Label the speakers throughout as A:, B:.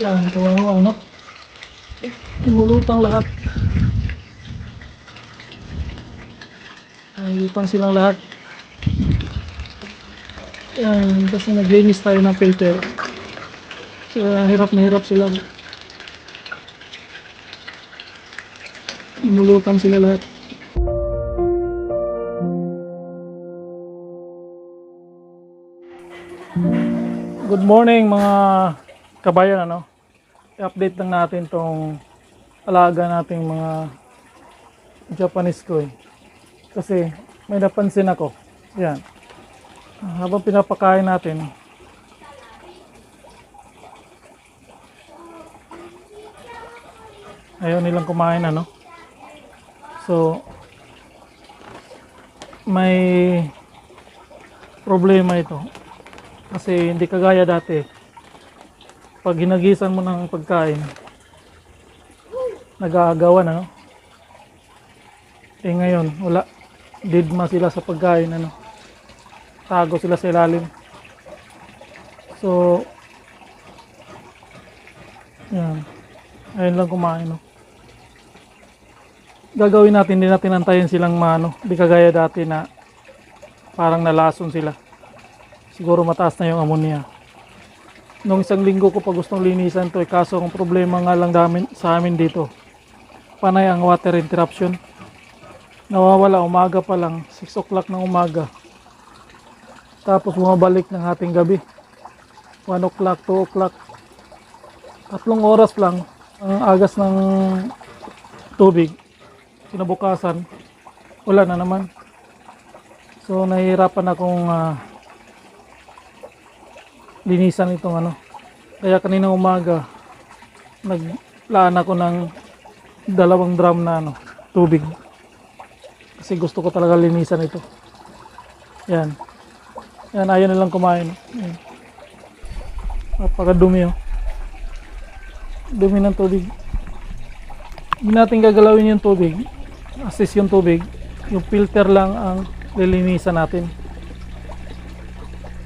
A: Yan, kawawa, ano? Lumulutang lahat. Ay, utang silang lahat. Yan, kasi naglinis tayo ng filter. So, hirap na hirap sila. Lumulutang sila lahat. Good morning mga kabayan, ano? I-update lang natin tong alaga nating mga Japanese koi. Kasi may napansin ako. Yan. Habang pinapakain natin, ayaw nilang kumain, ano? So, may problema ito. Kasi hindi kagaya dati. Pag hinagisan mo ng pagkain, nag-aagawan, ano? Eh ngayon, wala. Didma sila sa pagkain, ano? Tago sila sa ilalim. So, yan. Ayun lang kumain, no? Gagawin natin, hindi natin antayin silang maano. Di kagaya dati na parang nalason sila. Siguro mataas na yung ammonia. Nung isang linggo ko pa gustong linisan to, kaso ang problema nga lang sa amin dito, panay ang water interruption. Nawawala umaga pa lang, 6 o'clock ng umaga. Tapos bumabalik ng ating gabi, 1 o'clock, 2 o'clock. 3 oras lang ang agas ng tubig. Kinabukasan, wala na naman. So nahihirapan akong linisan itong ano. Kaya kaninang umaga naglaan ako ng 2 drum na ano, tubig. Kasi gusto ko talaga linisan ito. Yan. Yan, ayaw nilang kumain. Yan. Napakadumi, oh. Dumi ng tubig. Hindi natin gagalawin yung tubig. Assist yung tubig. Yung filter lang ang lilinisan natin.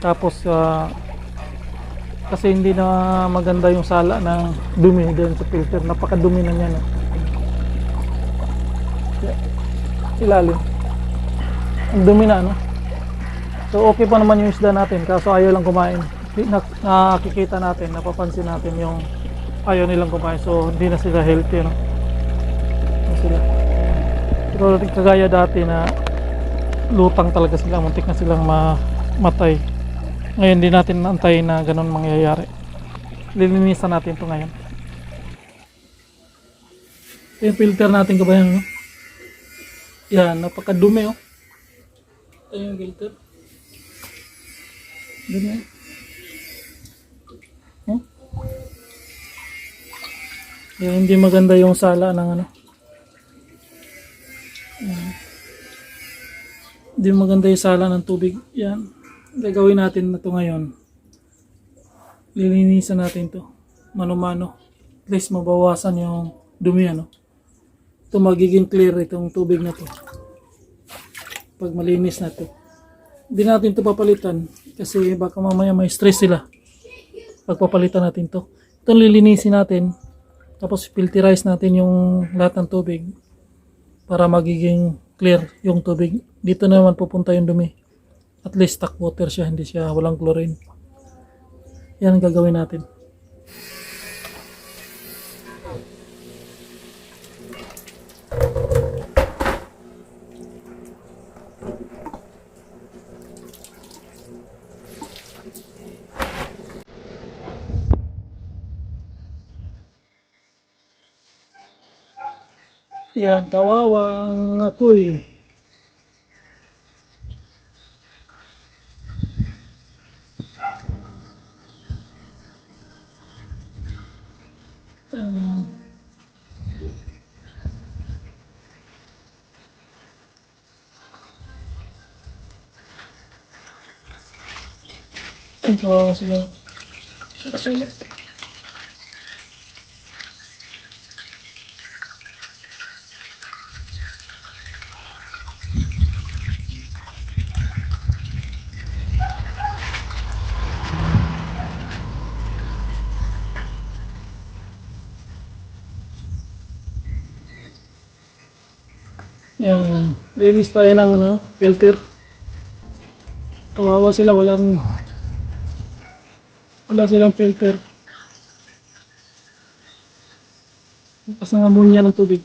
A: Tapos kasi hindi na maganda yung sala ng dumi din sa filter. Napakadumi na niya, no? Ilalim. Ang dumi na, ano? So okay pa naman yung isda natin, kaso ayaw lang kumain. Nakikita natin, napapansin natin yung ayaw nilang kumain. So hindi na sila healthy, no? Hindi sila. Pero kagaya dati na lutang talaga sila, muntik na silang mamatay. Ngayon hindi natin antayin na ganun mangyayari. Lilinisan natin ito ngayon. Ito yung filter natin, kabayan, no? Yan, napakadumi, oh. Ito yung filter. Dumi. Oh. Yan, hindi maganda yung sala ng ano. Yan. Hindi maganda yung sala ng tubig. Yan. Gagawin natin na ito ngayon. Lilinisan natin to mano-mano. At least mabawasan yung dumi, ano. Ito magiging clear itong tubig na to pag malinis na to. Hindi natin to papalitan kasi baka mamaya may stress sila pag papalitan natin to. Ito lilinisin natin, tapos filterize natin yung lahat ng tubig para magiging clear yung tubig. Dito naman pupunta yung dumi. At least stock water siya, hindi siya walang chlorine. Yan ang gagawin natin. Yan, kawawang ako'y. Ay, kawawa sila. Yan. Linis tayo ng ano, filter. Kawawa sila, wala silang filter. Tapos ng ammonia ng tubig.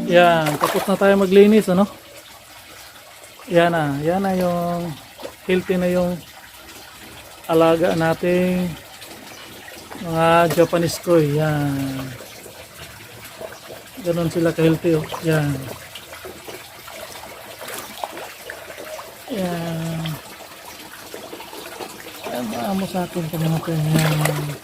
A: Yan, tapos na tayo maglinis, ano? Yan na yung healthy na yung alaga nating mga Japanese koi. Yan. Ganon sila ka-healthy, oh. Yan. Yan. Yan, baka mo sa akin kung natin. Yan.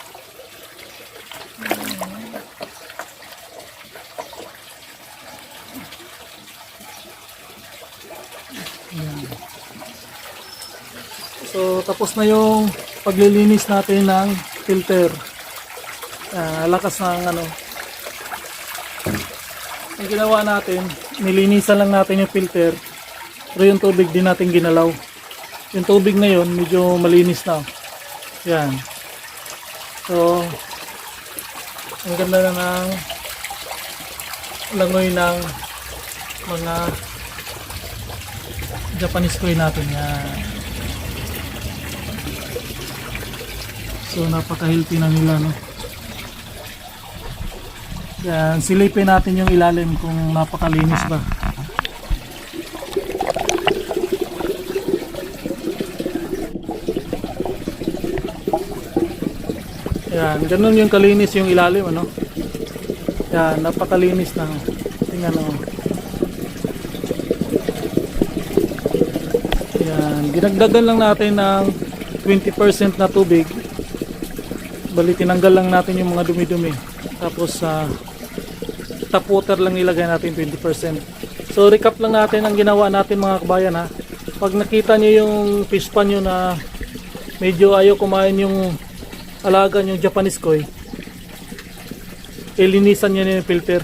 A: So tapos na yung paglilinis natin ng filter. Lakas ng ano. Ang ginawa natin, nilinisan lang natin yung filter. Pero yung tubig din natin ginalaw. Yung tubig na yun medyo malinis na. Yan. So ang ganda na ng langoy ng mga Japanese koi natin. Yan. So napaka-healthy na nila, no. Yan, silipin natin yung ilalim kung napakalinis ba. Yan, ganun yung kalinis yung ilalim, ano. Yan, napakalinis na. Tingnan mo. Yan, ginagdagan lang natin ng 20% na tubig. Bali tinanggal lang natin yung mga dumi-dumi. Tapos tap water lang nilagay natin 20%. So recap lang natin ang ginawa natin mga kabayan, ha. Pag nakita niyo yung fish pan nyo na medyo ayaw kumain yung alaga yung Japanese koi, ilinisan niyo yung filter.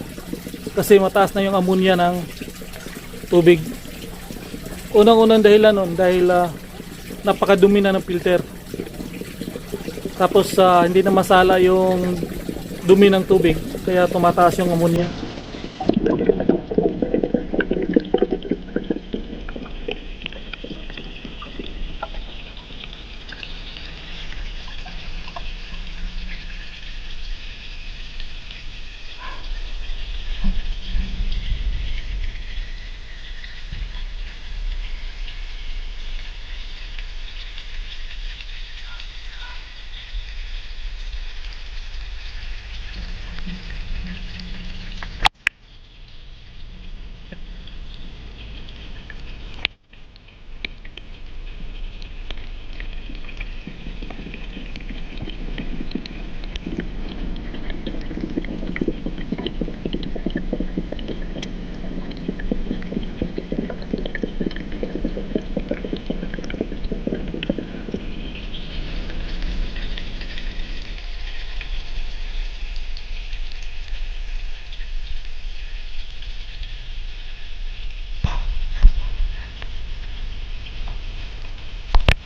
A: Kasi mataas na yung ammonia ng tubig. Unang-unang dahilan nun dahil napakadumi na ng filter. Tapos hindi na masala yung dumi ng tubig, kaya tumataas yung ammonia.